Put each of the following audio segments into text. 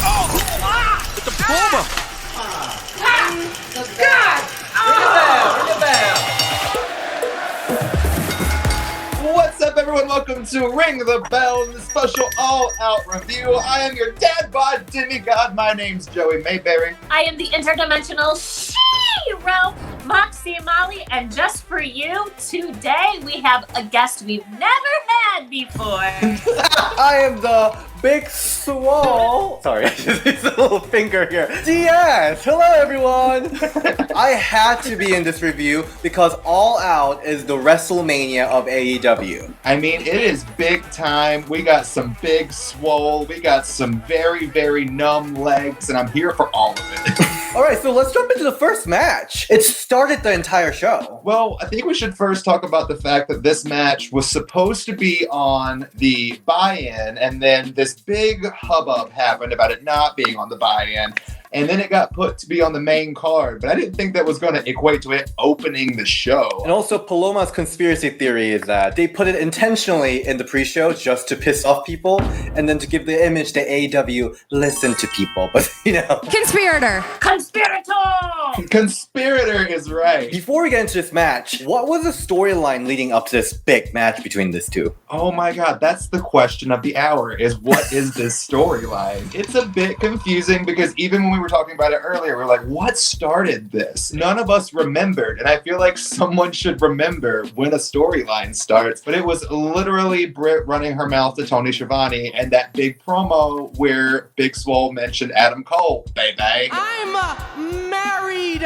Oh! The diploma! God! Ring the bell! What's up, everyone? Welcome to Ring the Bell, the special all-out review. I am your dad bod demigod. My name's Joey Mayberry. I am the interdimensional she-ro, Moxie Molly, and just for you, today we have a guest we've never had before. I am the big Swole. Sorry, it's a little finger here. DS! Hello, everyone! I had to be in this review because All Out is the WrestleMania of AEW. I mean, it is big time. We got some big swole. We got some very, very numb legs, and I'm here for all of it. Alright, so let's jump into the first match. It started the entire show. Well, I think we should first talk about the fact that this match was supposed to be on the buy-in, and then this big hubbub happened about it not being on the buy-in, and then it got put to be on the main card, but I didn't think that was going to equate to it opening the show. And also, Paloma's conspiracy theory is that they put it intentionally in the pre-show just to piss off people, and then to give the image that AEW listen to people, but you know. Conspirator! Conspirator is right. Before we get into this match, what was the storyline leading up to this big match between these two? Oh my god, that's the question of the hour, is what is this storyline? It's a bit confusing because even when we were talking about it earlier, we're like, what started this? None of us remembered, and I feel like someone should remember when a storyline starts, but it was literally Britt running her mouth to Tony Schiavone and that big promo where Big Swole mentioned Adam Cole, baby. I'm married,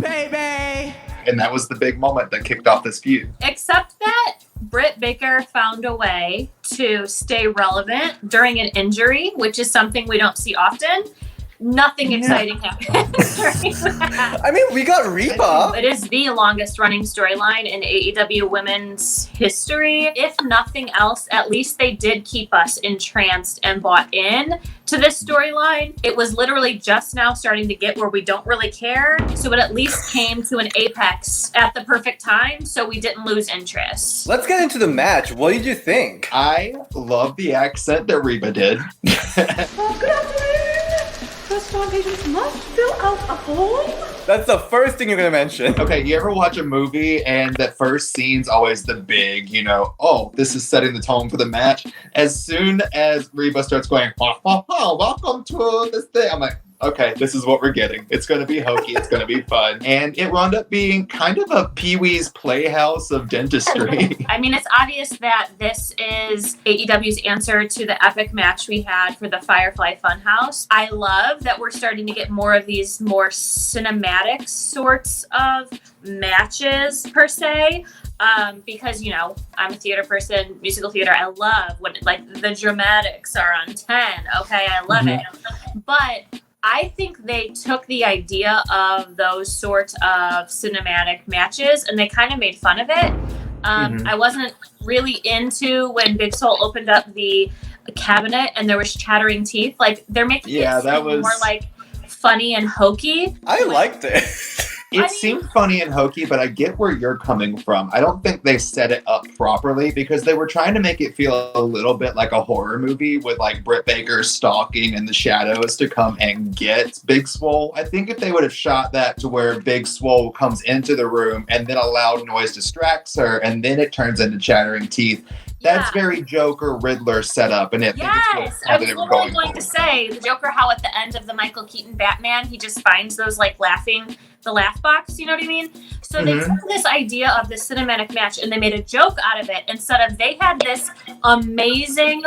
baby! And that was the big moment that kicked off this feud. Except that Britt Baker found a way to stay relevant during an injury, which is something we don't see often. Nothing exciting happened during that. I mean, we got Reba. It is the longest running storyline in AEW women's history. If nothing else, at least they did keep us entranced and bought in to this storyline. It was literally just now starting to get where we don't really care. So it at least came to an apex at the perfect time, so we didn't lose interest. Let's get into the match. What did you think? I love the accent that Reba did. Must fill out a form. That's the first thing you're gonna mention. Okay, you ever watch a movie and that first scene's always the big, oh, this is setting the tone for the match. As soon as Reba starts going, welcome to this thing, I'm like, okay, this is what we're getting. It's going to be hokey. It's going to be fun. And it wound up being kind of a Pee-wee's Playhouse of dentistry. I mean, it's obvious that this is AEW's answer to the epic match we had for the Firefly Funhouse. I love that we're starting to get more of these more cinematic sorts of matches, per se. Because, I'm a theater person, musical theater. I love when, the dramatics are on 10. Okay, I love it. But I think they took the idea of those sorts of cinematic matches and they kind of made fun of it. I wasn't really into when Big Swole opened up the cabinet and there was chattering teeth. They're making it seem more funny and hokey. I liked it. It seemed funny and hokey, but I get where you're coming from. I don't think they set it up properly because they were trying to make it feel a little bit like a horror movie with Britt Baker stalking in the shadows to come and get Big Swole. I think if they would have shot that to where Big Swole comes into the room and then a loud noise distracts her and then it turns into chattering teeth, that's very Joker Riddler setup, and yes, I was literally going to say the Joker. How at the end of the Michael Keaton Batman, he just finds those the laugh box. You know what I mean? So they took this idea of this cinematic match and they made a joke out of it instead of they had this amazing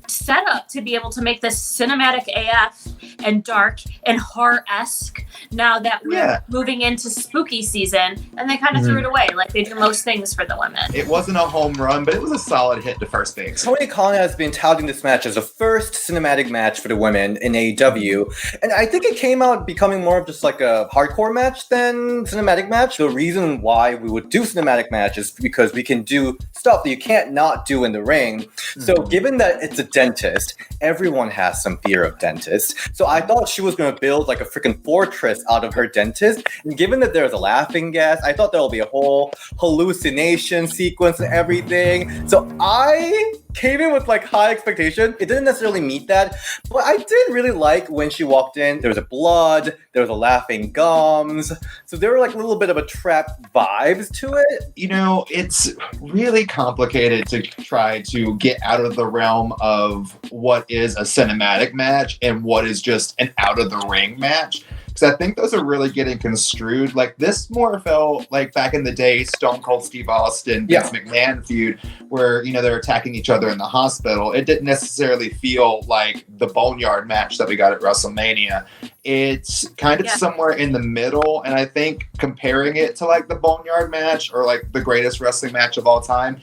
setup to be able to make this cinematic AF and dark and horror-esque now that we're moving into spooky season, and they kind of threw it away like they do most things for the women. It wasn't a home run, but it was a solid hit to first base. Tony Khan has been touting this match as the first cinematic match for the women in AEW, and I think it came out becoming more of just a hardcore match than cinematic match. The reason why we would do cinematic match is because we can do stuff that you can't not do in the ring. So given that it's a dentist, everyone has some fear of dentists. So I thought she was going to build a freaking fortress out of her dentist. And given that there's a laughing gas, I thought there will be a whole hallucination sequence and everything. So I came in with like high expectation. It didn't necessarily meet that, but I did really like when she walked in. There was a blood, there was a laughing gums, so there were like a little bit of a trap vibes to it. You know, it's really complicated to try to get out of the realm of what is a cinematic match and what is just an out of the ring match. Because I think those are really getting construed. Like, this more felt like back in the day, Stone Cold Steve Austin, Vince McMahon feud, where, you know, they're attacking each other in the hospital. It didn't necessarily feel like the Boneyard match that we got at WrestleMania. It's kind of somewhere in the middle. And I think comparing it to like the Boneyard match or like the greatest wrestling match of all time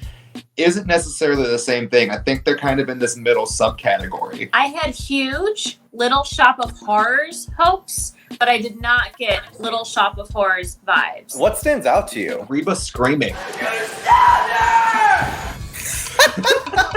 isn't necessarily the same thing. I think they're kind of in this middle subcategory. I had huge Little Shop of Horrors hopes, but I did not get Little Shop of Horrors vibes. What stands out to you? Reba screaming.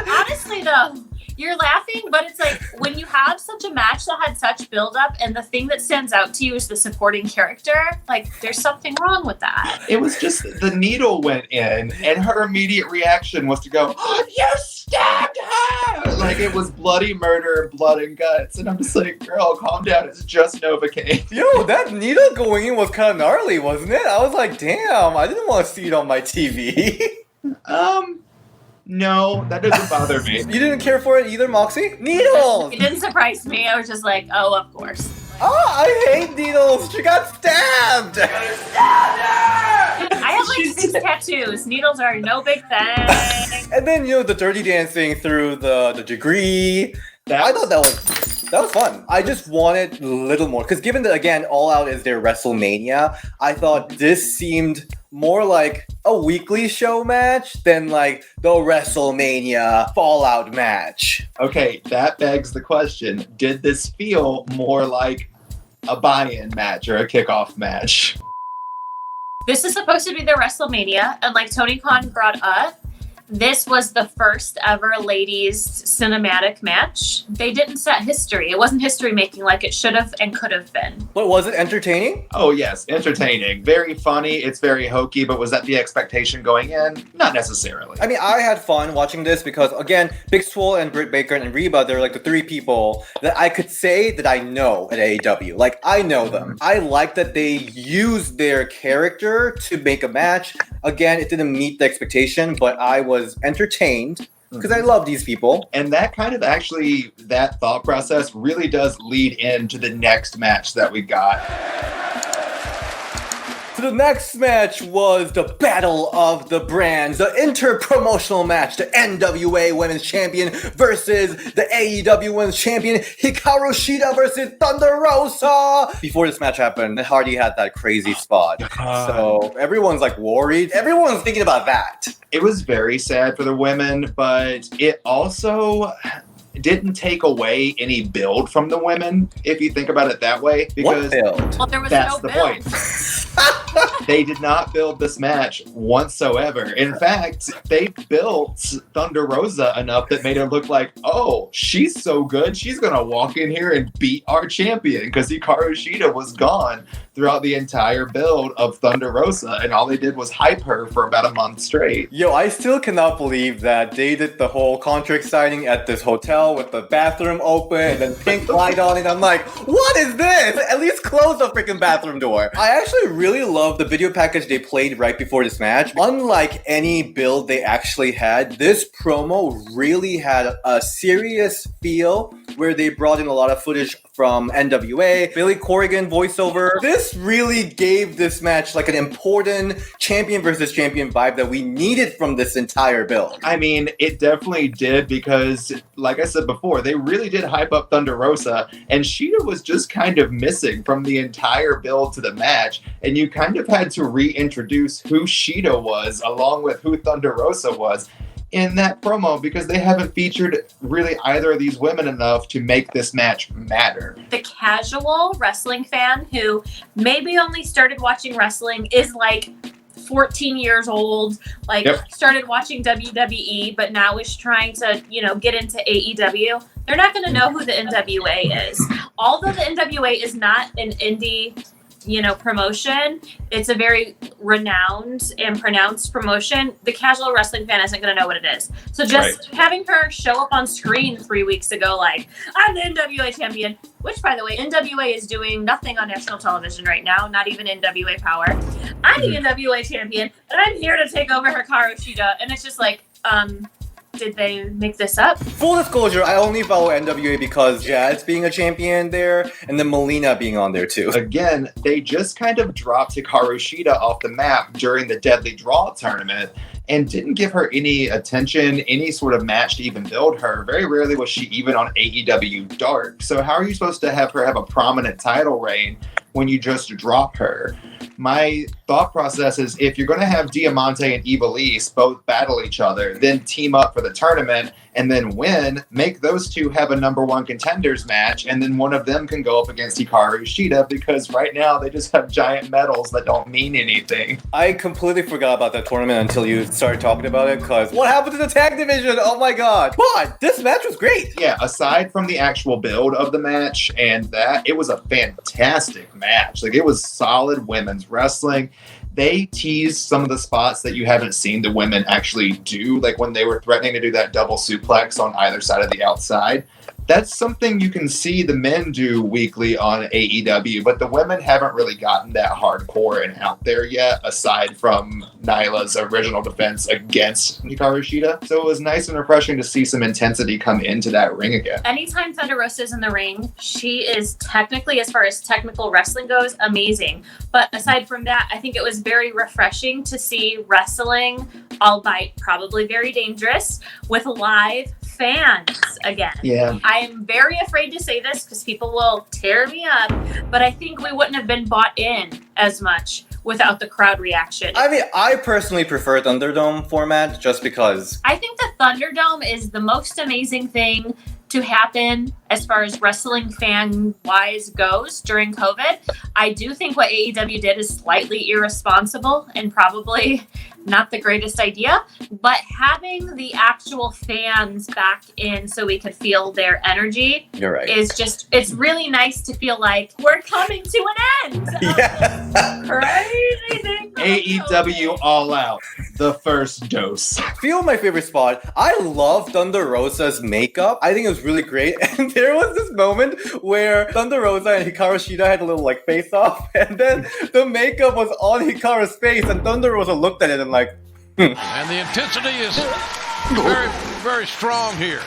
Honestly, though, you're laughing, but it's like when you have such a match that had such build-up and the thing that stands out to you is the supporting character, like, there's something wrong with that. It was just the needle went in, and her immediate reaction was to go, "Oh, you stabbed her!" Like, it was bloody murder, blood and guts. And I'm just like, girl, calm down. It's just Novocaine. Yo, that needle going in was kind of gnarly, wasn't it? I was like, damn, I didn't want to see it on my TV. No, that doesn't bother me. You didn't care for it either, Moxie? Needles! It didn't surprise me. I was just like, oh, of course. Oh, I hate needles! She got stabbed! I have like 6 tattoos. Needles are no big thing. And then, you know, the dirty dancing through the degree. I thought that was fun. I just wanted a little more. Because given that, again, All Out is their WrestleMania, I thought this seemed more like a weekly show match than like the WrestleMania Fallout match. Okay, that begs the question. Did this feel more like a buy-in match or a kickoff match? This is supposed to be the WrestleMania, and like Tony Khan brought up, this was the first ever ladies cinematic match. They didn't set history. It wasn't history making like it should have and could have been. But was it entertaining? Oh yes, entertaining. Very funny. It's very hokey, but was that the expectation going in? Not necessarily. I mean, I had fun watching this because, again, Big Swole and Britt Baker and Reba, they're like the 3 people that I could say that I know at AEW. Like, I know them. I like that they used their character to make a match. Again, it didn't meet the expectation, but I was entertained because I love these people. And that kind of actually, that thought process really does lead into the next match that we got. So the next match was the Battle of the Brands, the inter-promotional match, the NWA Women's Champion versus the AEW Women's Champion, Hikaru Shida versus Thunder Rosa. Before this match happened, Hardy had that crazy spot. So everyone's like worried. Everyone's thinking about that. It was very sad for the women, but it also didn't take away any build from the women, if you think about it that way. Because what build? Well, there was that's no the build. point. They did not build this match whatsoever. In fact, they built Thunder Rosa enough that made her look like, oh, she's so good, she's gonna walk in here and beat our champion, because Hikaru Shida was gone throughout the entire build of Thunder Rosa, and all they did was hype her for about a month straight. Yo, I still cannot believe that they did the whole contract signing at this hotel with the bathroom open and then pink light on it. I'm like, what is this? At least close the freaking bathroom door. I actually really love the video package they played right before this match. Unlike any build they actually had, this promo really had a serious feel where they brought in a lot of footage from NWA, Billy Corrigan voiceover. This really gave this match like an important champion versus champion vibe that we needed from this entire build. I mean, it definitely did, because, like I said before, they really did hype up Thunder Rosa, and Shida was just kind of missing from the entire build to the match, and you kind of had to reintroduce who Shida was along with who Thunder Rosa was in that promo, because they haven't featured really either of these women enough to make this match matter. The casual wrestling fan who maybe only started watching wrestling, is like 14 years old, like started watching WWE, but now is trying to, you know, get into AEW. They're not going to know who the NWA is. Although the NWA is not an indie promotion. It's a very renowned and pronounced promotion. The casual wrestling fan isn't going to know what it is. So just having her show up on screen 3 weeks ago, like, I'm the NWA champion, which, by the way, NWA is doing nothing on national television right now, not even NWA Power. I'm the NWA champion, and I'm here to take over Hikaru Shida. And it's just like, did they make this up? Full disclosure, I only follow NWA because Jazz being a champion there, and then Melina being on there too. Again, they just kind of dropped Hikaru Shida off the map during the Deadly Draw tournament and didn't give her any attention, any sort of match to even build her. Very rarely was she even on AEW Dark. So how are you supposed to have her have a prominent title reign when you just drop her? My thought process is, if you're going to have Diamante and Ivelisse both battle each other, then team up for the tournament and then win, make those two have a number one contenders match, and then one of them can go up against Hikaru Shida, because right now they just have giant medals that don't mean anything. I completely forgot about that tournament until you started talking about it, because what happened to the tag division? Oh my god. But this match was great. Yeah, aside from the actual build of the match and that, it was a fantastic match. Like, it was solid women's wrestling. They teased some of the spots that you haven't seen the women actually do, like when they were threatening to do that double suplex on either side of the outside. That's something you can see the men do weekly on AEW, but the women haven't really gotten that hardcore and out there yet, aside from Nyla's original defense against Hikaru Shida. So it was nice and refreshing to see some intensity come into that ring again. Anytime Thunder Rosa is in the ring, she is technically, as far as technical wrestling goes, amazing. But aside from that, I think it was very refreshing to see wrestling, albeit probably very dangerous, with live fans again. Yeah. I'm very afraid to say this because people will tear me up, but I think we wouldn't have been bought in as much without the crowd reaction. I mean, I personally prefer Thunderdome format just because. I think the Thunderdome is the most amazing thing to happen as far as wrestling fan-wise goes during COVID. I do think what AEW did is slightly irresponsible and probably not the greatest idea, but having the actual fans back in so we could feel their energy You're right. is just, it's really nice to feel like we're coming to an end. Yeah. Crazy thing. AEW All Out, the first dose. Feel my favorite spot. I love Thunder Rosa's makeup. I think it was really great. And there was this moment where Thunder Rosa and Hikaru Shida had a little like face off, and then the makeup was on Hikaru's face, and Thunder Rosa looked at it and like, And the intensity is very, very strong here.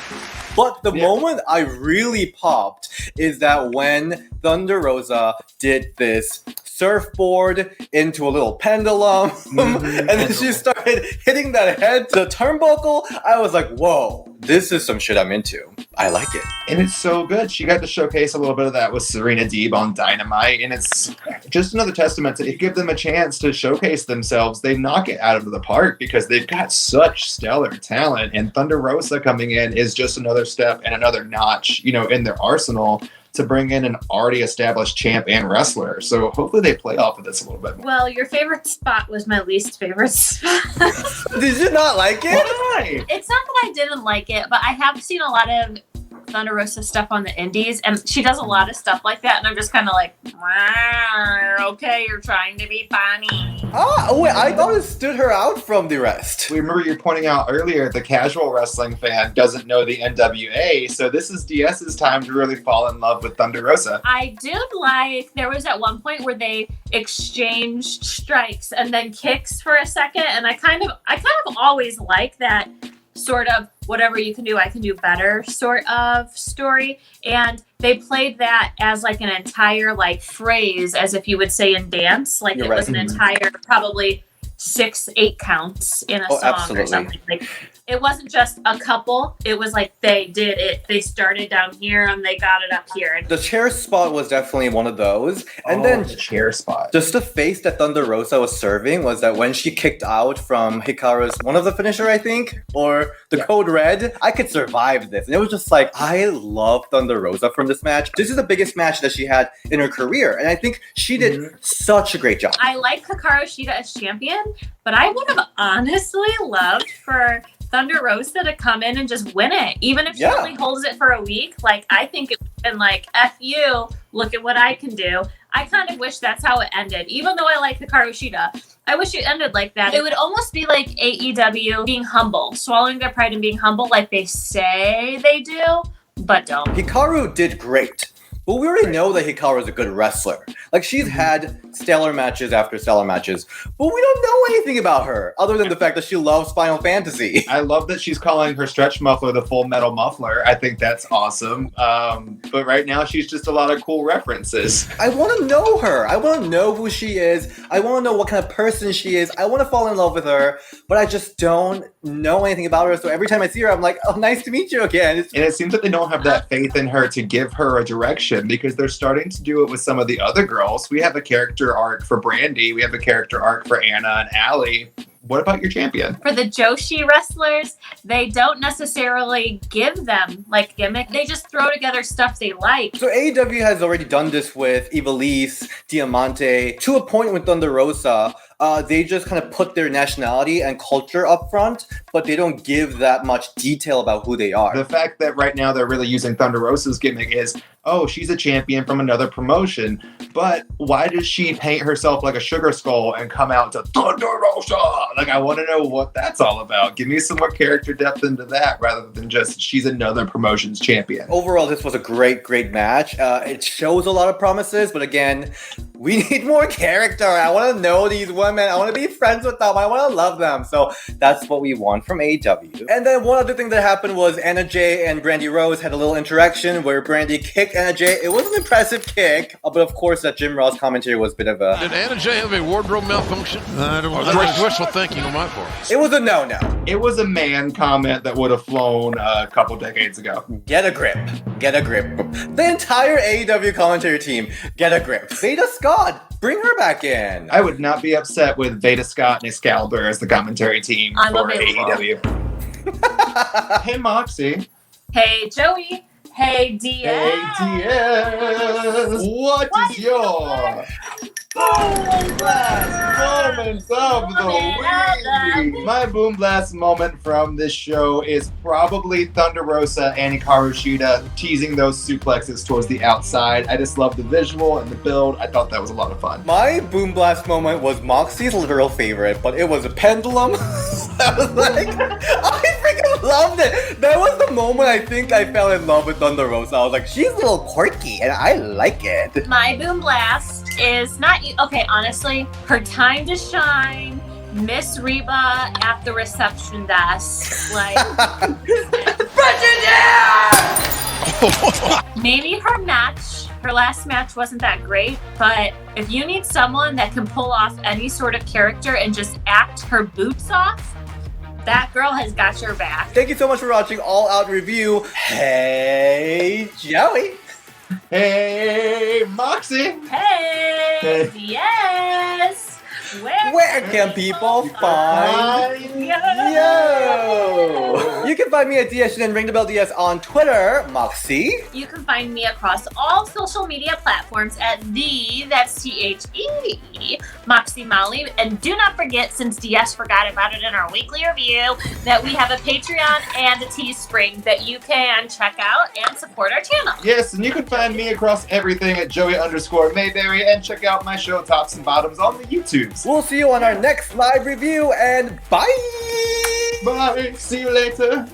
But the moment I really popped is that when Thunder Rosa did this surfboard into a little pendulum, and then she started hitting that head to the turnbuckle, I was like, whoa, this is some shit I'm into. I like it. And it's so good. She got to showcase a little bit of that with Serena Deeb on Dynamite, and it's just another testament to give them a chance to showcase themselves. They knock it out of the park because they've got such stellar talent, and Thunder Rosa coming in is just another step and another notch, in their arsenal to bring in an already established champ and wrestler. So hopefully they play off of this a little bit more. Well, your favorite spot was my least favorite spot. Did you not like it? Why? It's not that I didn't like it, but I have seen a lot of Thunder Rosa stuff on the indies, and she does a lot of stuff like that, and I'm just kind of like, wow, okay, you're trying to be funny. Oh, wait, I thought it stood her out from the rest. Remember you pointing out earlier, the casual wrestling fan doesn't know the NWA, so this is DS's time to really fall in love with Thunder Rosa. I did like, there was at one point where they exchanged strikes and then kicks for a second, and I kind of always like that sort of whatever you can do, I can do better sort of story. And they played that as like an entire like phrase, as if you would say in dance, like You're it right. was an entire probably 6-8 counts in a song absolutely. or something. Like it wasn't just a couple, it was like they did it. They started down here and they got it up here. The chair spot was definitely one of those. And then the chair spot. just the face that Thunder Rosa was serving was that when she kicked out from Hikaru's one of the finisher, I think, or the Code Red, I could survive this. And it was just like, I love Thunder Rosa from this match. This is the biggest match that she had in her career. And I think she did such a great job. I like Hikaru Shida as champion, but I would have honestly loved for Thunder Rosa to come in and just win it. Even if she only holds it for a week, like I think it would have been like, F you, look at what I can do. I kind of wish that's how it ended. Even though I like Hikaru Shida, I wish it ended like that. It would almost be like AEW being humble, swallowing their pride and being humble like they say they do, but don't. Hikaru did great. But we already know that Hikaru is a good wrestler. Like, she's had stellar matches after stellar matches, but we don't know anything about her other than the fact that she loves Final Fantasy. I love that she's calling her stretch muffler the Full Metal Muffler. I think that's awesome. But right now, she's just a lot of cool references. I want to know her. I want to know who she is. I want to know what kind of person she is. I want to fall in love with her, but I just don't know anything about her. So every time I see her, I'm like, oh, nice to meet you again. And it seems that they don't have that faith in her to give her a direction, because they're starting to do it with some of the other girls. We have a character arc for Brandi. We have a character arc for Anna and Allie. What about your champion? For the Joshi wrestlers, they don't necessarily give them like gimmick. They just throw together stuff they like. So AEW has already done this with Ivelisse, Diamante, to a point with Thunder Rosa. They just kind of put their nationality and culture up front, but they don't give that much detail about who they are. The fact that right now they're really using Thunder Rosa's gimmick is, oh, she's a champion from another promotion, but why does she paint herself like a sugar skull and come out to Thunder Rosa? Like, I want to know what that's all about. Give me some more character depth into that rather than just she's another promotion's champion. Overall, this was a great match. It shows a lot of promises, but again, we need more character. I want to know these women. I want to be friends with them. I want to love them. So that's what we want from AEW. And then one other thing that happened was Anna Jay and Brandi Rhodes had a little interaction where Brandi kicked Anna Jay. It was an impressive kick, but of course that Jim Ross commentary was a bit of a... Did Anna Jay have a wardrobe malfunction? I don't Or know. that was wishful thinking on my part? It was a no-no. It was a man comment that would have flown a couple decades ago. Get a grip. Get a grip. The entire AEW commentary team, get a grip. Veda Scott, bring her back in. I would not be upset with Veda Scott and Excalibur as the commentary team I'm for available. AEW. Hey, Moxie. Hey, Joey. Hey, DS. Hey, DS. What is your Boom Blast moment of the week? My Boom Blast moment from this show is probably Thunder Rosa and Hikaru Shida teasing those suplexes towards the outside. I just love the visual and the build. I thought that was a lot of fun. My Boom Blast moment was Moxie's literal favorite, but it was a pendulum. I was like, I freaking loved it. That was the moment I think I fell in love with Thunder Rosa. I was like, she's a little quirky, and I like it. My Boom Blast is not... Okay, honestly, her time to shine, Miss Reba at the reception desk. Like... Maybe her last match wasn't that great, but if you need someone that can pull off any sort of character and just act her boots off, that girl has got your back. Thank you so much for watching All Out Review. Hey, Joey. Hey, Moxie. Hey, yes. Where can people find you? You can find me at DS and Ring the Bell DS on Twitter, Moxie. You can find me across all social media platforms at that's THE, Moxie Molly. And do not forget, since DS forgot about it in our weekly review, that we have a Patreon and a Teespring that you can check out and support our channel. Yes, and you can find me across everything at Joey_Mayberry and check out my show Tops and Bottoms on the YouTubes. We'll see you on our next live review, and bye! Bye. See you later.